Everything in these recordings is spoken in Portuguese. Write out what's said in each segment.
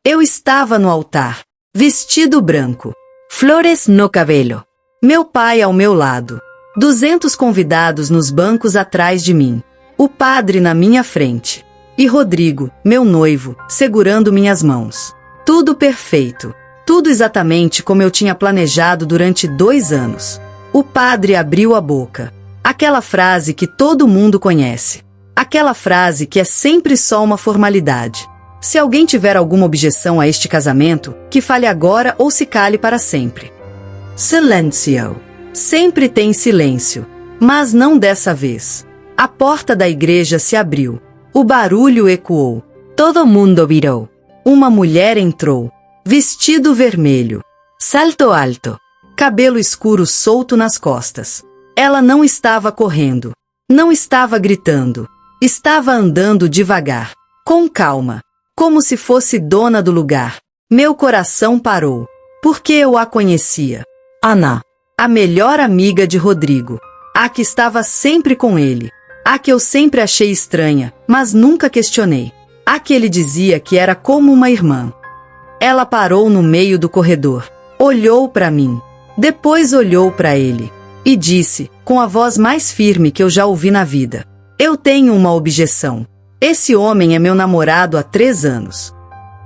Eu estava no altar, vestido branco, flores no cabelo. Meu pai ao meu lado, 200 convidados nos bancos atrás de mim, o padre na minha frente, e Rodrigo, meu noivo, segurando minhas mãos. Tudo perfeito, tudo exatamente como eu tinha planejado durante 2 anos. O padre abriu a boca. Aquela frase que todo mundo conhece. Aquela frase que é sempre só uma formalidade. Se alguém tiver alguma objeção a este casamento, que fale agora ou se cale para sempre. Silêncio. Sempre tem silêncio. Mas não dessa vez. A porta da igreja se abriu. O barulho ecoou. Todo mundo virou. Uma mulher entrou. Vestido vermelho. Salto alto. Cabelo escuro solto nas costas. Ela não estava correndo. Não estava gritando. Estava andando devagar. Com calma. Como se fosse dona do lugar. Meu coração parou. Porque eu a conhecia. Ana. A melhor amiga de Rodrigo. A que estava sempre com ele. A que eu sempre achei estranha, mas nunca questionei. A que ele dizia que era como uma irmã. Ela parou no meio do corredor. Olhou para mim. Depois olhou para ele. E disse, com a voz mais firme que eu já ouvi na vida. Eu tenho uma objeção. Esse homem é meu namorado há 3 anos.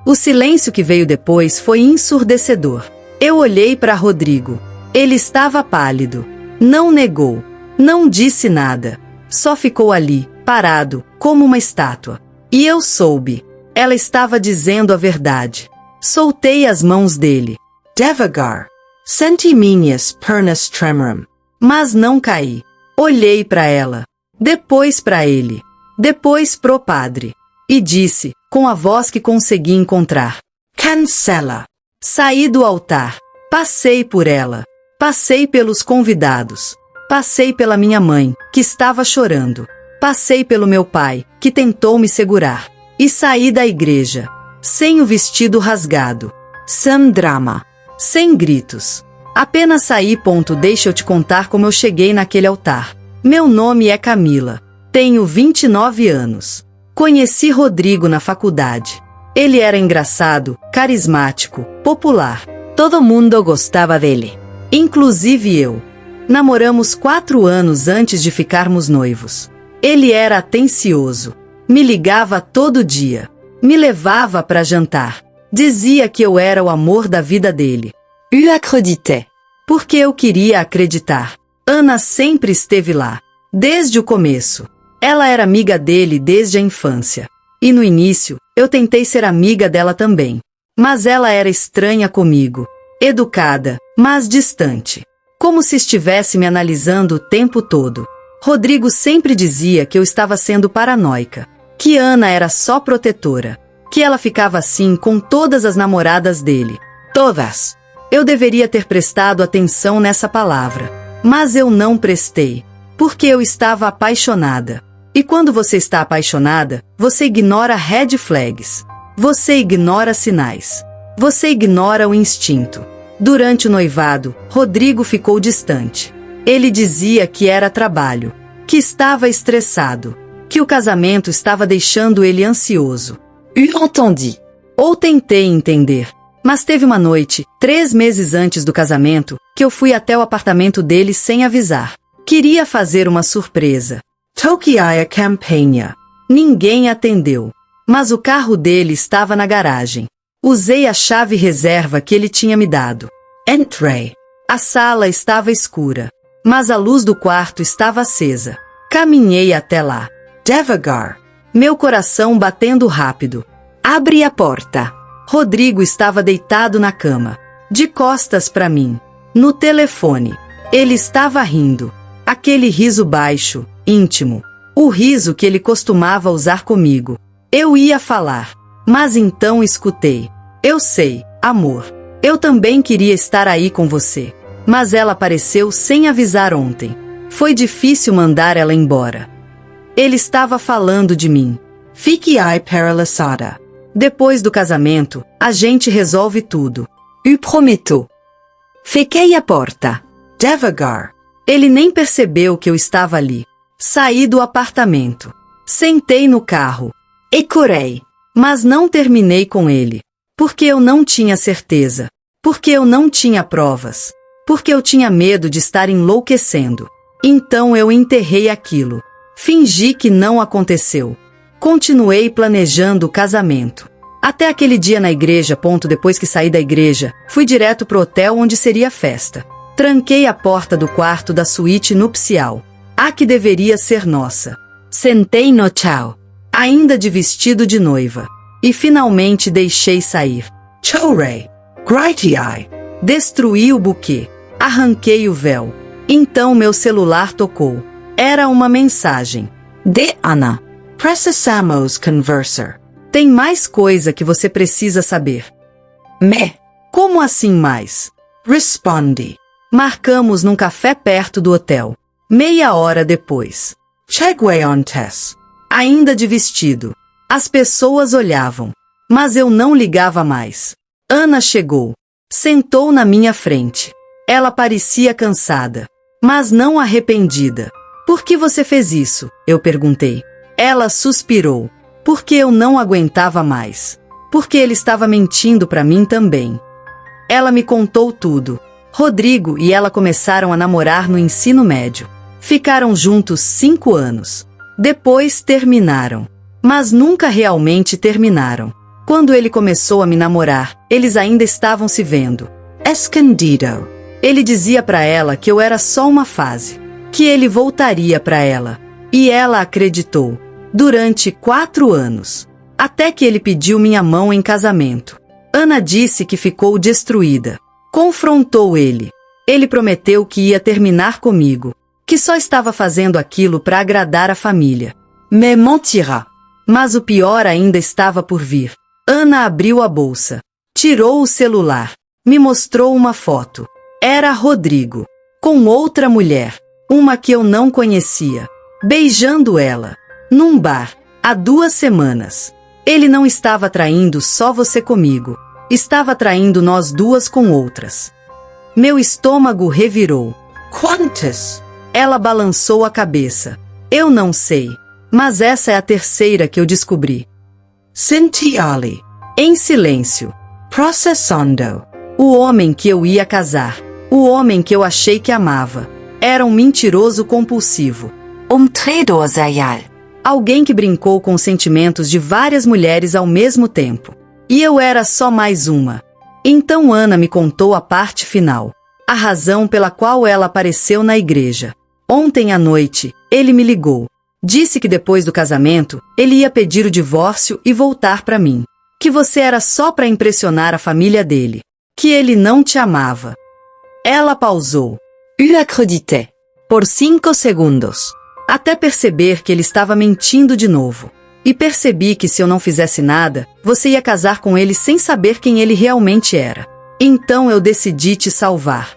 O silêncio que veio depois foi ensurdecedor. Eu olhei para Rodrigo. Ele estava pálido. Não negou. Não disse nada. Só ficou ali, parado, como uma estátua. E eu soube. Ela estava dizendo a verdade. Soltei as mãos dele. Devagar. Senti minhas pernas tremoram. Mas não caí. Olhei para ela. Depois para ele. Depois pro padre. E disse, com a voz que consegui encontrar. Cancela. Saí do altar. Passei por ela. Passei pelos convidados. Passei pela minha mãe, que estava chorando. Passei pelo meu pai, que tentou me segurar. E saí da igreja. Sem o vestido rasgado. Sem drama. Sem gritos. Apenas saí. Deixa eu te contar como eu cheguei naquele altar. Meu nome é Camila. Tenho 29 anos. Conheci Rodrigo na faculdade. Ele era engraçado, carismático, popular. Todo mundo gostava dele. Inclusive eu. Namoramos 4 anos antes de ficarmos noivos. Ele era atencioso. Me ligava todo dia. Me levava para jantar. Dizia que eu era o amor da vida dele. Eu acreditei. Porque eu queria acreditar. Ana sempre esteve lá. Desde o começo. Ela era amiga dele desde a infância. E no início, eu tentei ser amiga dela também. Mas ela era estranha comigo. Educada, mas distante. Como se estivesse me analisando o tempo todo. Rodrigo sempre dizia que eu estava sendo paranoica. Que Ana era só protetora. Que ela ficava assim com todas as namoradas dele. Todas. Eu deveria ter prestado atenção nessa palavra. Mas eu não prestei. Porque eu estava apaixonada. E quando você está apaixonada, você ignora red flags. Você ignora sinais. Você ignora o instinto. Durante o noivado, Rodrigo ficou distante. Ele dizia que era trabalho. Que estava estressado. Que o casamento estava deixando ele ansioso. Eu entendi. Ou tentei entender. Mas teve uma noite, 3 meses antes do casamento, que eu fui até o apartamento dele sem avisar. Queria fazer uma surpresa. Toquei a campainha. Ninguém atendeu. Mas o carro dele estava na garagem. Usei a chave reserva que ele tinha me dado. Entrei. A sala estava escura. Mas a luz do quarto estava acesa. Caminhei até lá. Devagar. Meu coração batendo rápido. Abri a porta. Rodrigo estava deitado na cama. De costas para mim. No telefone. Ele estava rindo. Aquele riso baixo, íntimo. O riso que ele costumava usar comigo. Eu ia falar. Mas então escutei. Eu sei, amor. Eu também queria estar aí com você. Mas ela apareceu sem avisar ontem. Foi difícil mandar ela embora. Ele estava falando de mim. Fique aí paralisada. Depois do casamento, a gente resolve tudo. Eu prometo. Fiquei à porta. Devagar. Ele nem percebeu que eu estava ali. Saí do apartamento. Sentei no carro. E corei. Mas não terminei com ele. Porque eu não tinha certeza. Porque eu não tinha provas. Porque eu tinha medo de estar enlouquecendo. Então eu enterrei aquilo. Fingi que não aconteceu. Continuei planejando o casamento. Até aquele dia na igreja. Depois que saí da igreja, fui direto pro hotel onde seria a festa. Tranquei a porta do quarto da suíte nupcial. A que deveria ser nossa. Sentei no chão, ainda de vestido de noiva. E finalmente deixei sair. Chorei. Gritei. Destruí o buquê. Arranquei o véu. Então meu celular tocou. Era uma mensagem. De Ana. Precisamos conversar. Tem mais coisa que você precisa saber. Como assim mais? Respondi. Marcamos num café perto do hotel. Meia hora depois. Cheguei antes. Ainda de vestido. As pessoas olhavam. Mas eu não ligava mais. Ana chegou. Sentou na minha frente. Ela parecia cansada. Mas não arrependida. Por que você fez isso? Eu perguntei. Ela suspirou. Porque eu não aguentava mais. Porque ele estava mentindo para mim também. Ela me contou tudo. Rodrigo e ela começaram a namorar no ensino médio. Ficaram juntos 5 anos. Depois terminaram. Mas nunca realmente terminaram. Quando ele começou a me namorar, eles ainda estavam se vendo. Escondido. Ele dizia para ela que eu era só uma fase. Que ele voltaria para ela. E ela acreditou. Durante 4 anos. Até que ele pediu minha mão em casamento. Ana disse que ficou destruída. Confrontou ele. Ele prometeu que ia terminar comigo. Que só estava fazendo aquilo para agradar a família. Me mentira. Mas o pior ainda estava por vir. Ana abriu a bolsa. Tirou o celular. Me mostrou uma foto. Era Rodrigo. Com outra mulher. Uma que eu não conhecia. Beijando ela. Num bar. Há 2 semanas. Ele não estava traindo só você comigo. Estava traindo nós duas com outras. Meu estômago revirou. Quantas? Ela balançou a cabeça. Eu não sei. Mas essa é a 3ª que eu descobri. Senti ali. Em silêncio. Processando. O homem que eu ia casar. O homem que eu achei que amava. Era um mentiroso compulsivo. Traidor serial. Alguém que brincou com os sentimentos de várias mulheres ao mesmo tempo. E eu era só mais uma. Então Ana me contou a parte final. A razão pela qual ela apareceu na igreja. Ontem à noite, ele me ligou. Disse que depois do casamento, ele ia pedir o divórcio e voltar para mim. Que você era só para impressionar a família dele. Que ele não te amava. Ela pausou. Eu acreditei. Por 5 segundos. Até perceber que ele estava mentindo de novo. E percebi que se eu não fizesse nada, você ia casar com ele sem saber quem ele realmente era. Então eu decidi te salvar.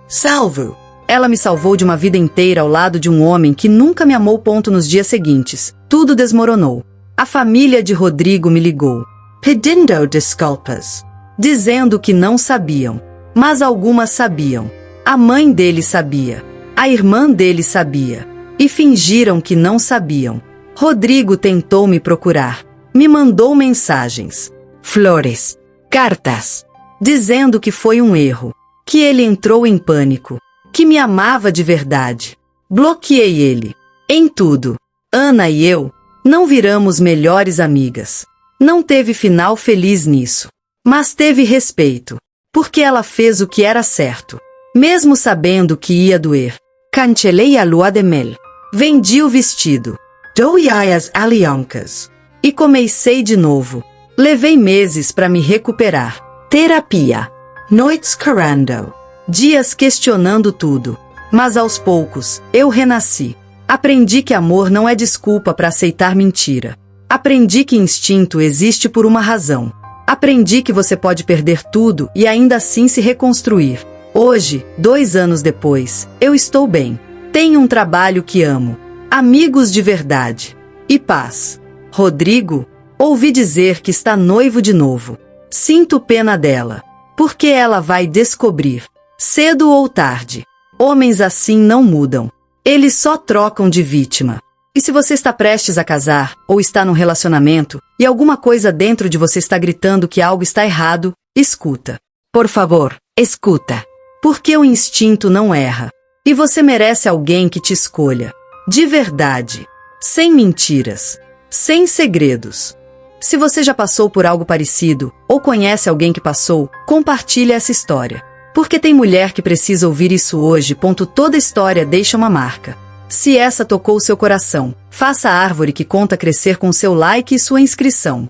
Salvo! Ela me salvou de uma vida inteira ao lado de um homem que nunca me amou. Nos dias seguintes, tudo desmoronou. A família de Rodrigo me ligou. Pedindo desculpas. Dizendo que não sabiam. Mas algumas sabiam. A mãe dele sabia. A irmã dele sabia. E fingiram que não sabiam. Rodrigo tentou me procurar. Me mandou mensagens. Flores. Cartas. Dizendo que foi um erro. Que ele entrou em pânico. Que me amava de verdade. Bloqueei ele. Em tudo. Ana e eu não viramos melhores amigas. Não teve final feliz nisso. Mas teve respeito. Porque ela fez o que era certo. Mesmo sabendo que ia doer. Cancelei a lua de mel. Vendi o vestido. Doei as alianças. E comecei de novo. Levei meses para me recuperar. Terapia. Noites chorando. Dias questionando tudo. Mas aos poucos, eu renasci. Aprendi que amor não é desculpa para aceitar mentira. Aprendi que instinto existe por uma razão. Aprendi que você pode perder tudo e ainda assim se reconstruir. Hoje, 2 anos depois, eu estou bem. Tenho um trabalho que amo. Amigos de verdade. E paz. Rodrigo, ouvi dizer que está noivo de novo. Sinto pena dela. Porque ela vai descobrir. Cedo ou tarde. Homens assim não mudam. Eles só trocam de vítima. E se você está prestes a casar, ou está num relacionamento, e alguma coisa dentro de você está gritando que algo está errado, escuta. Por favor, escuta. Porque o instinto não erra. E você merece alguém que te escolha. De verdade. Sem mentiras. Sem segredos. Se você já passou por algo parecido, ou conhece alguém que passou, compartilhe essa história. Porque tem mulher que precisa ouvir isso hoje. Toda história deixa uma marca. Se essa tocou seu coração, faça a árvore que conta crescer com seu like e sua inscrição.